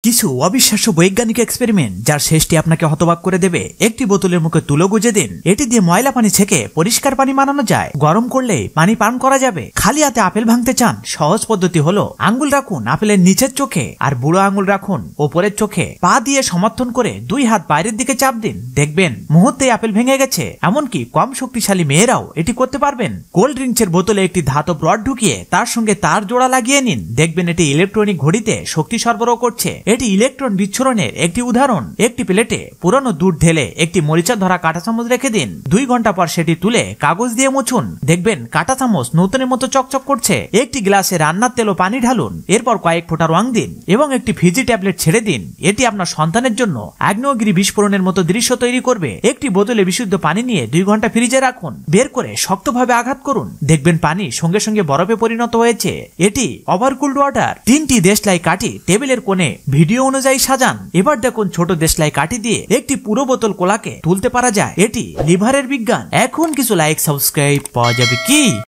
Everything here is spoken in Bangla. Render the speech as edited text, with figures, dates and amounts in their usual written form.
কিছু অবিশ্বাস্য বৈজ্ঞানিক এক্সপেরিমেন্ট যার শেষটি আপনাকে হতবাক করে দেবে। একটি বোতলের মুখে তুলো গুজে দিন, এটি দিয়ে ময়লা পানি ছেঁকে পরিষ্কার পানি বানানো যায়। গরম করলেই পানি পান করা যাবে। খালি হাতে আপেল ভাঙতে চান? সহজ পদ্ধতি হলো আঙ্গুল রাখুন আপেলের নিচের চোখে আর বুড়ো আঙ্গুল রাখুন ওপরের চোখে। পা দিয়ে সমর্থন করে দুই হাত বাইরের দিকে চাপ দিন, দেখবেন মুহূর্তেই আপেল ভেঙে গেছে। এমনকি কম শক্তিশালী মেয়েরাও এটি করতে পারবেন। কোল্ড ড্রিঙ্কসের বোতলে একটি ধাতব রড ঢুকিয়ে তার সঙ্গে তার জোড়া লাগিয়ে নিন, দেখবেন এটি ইলেকট্রনিক ঘড়িতে শক্তি সরবরাহ করছে। এটি ইলেকট্রন বিচ্ছুরণের একটি উদাহরণ। একটি প্লেটে পুরনো দুধ ঢেলে একটি মরিচা ধরা কাঁটা চামচ রেখে দিন। 2 ঘন্টা পর সেটি তুলে কাগজ দিয়ে মুছুন, দেখবেন কাঁটা চামচ নতুনের মতো চকচক করছে। একটি গ্লাসে রান্নার তেল ও পানি ঢালুন, এরপর কয়েক ফোঁটা রং দিন এবং একটি ফিজি ট্যাবলেট ছেড়ে দিন। এটি আপনার সন্তানের জন্য আগ্নেয়গিরি বিস্ফোরণের মতো দৃশ্য তৈরি করবে। একটি বোতলে বিশুদ্ধ পানি নিয়ে 2 ঘন্টা ফ্রিজে রাখুন, বের করে শক্তভাবে আঘাত করুন, দেখবেন পানি সঙ্গে সঙ্গে বরফে পরিণত হয়েছে। এটি ওভারকুলড ওয়াটার। 3টি দেশলাই কাঠি টেবিলের কোণে ভিডিও অনুযায়ী সাজান। এবার দেখুন ছোট দেশলাই কাঠি দিয়ে একটি পুরো বোতল কোলাকে তুলতে পারা যায়। এটি লিভারের বিজ্ঞান। এখন কিছু লাইক সাবস্ক্রাইব পাওয়া যাবে কি?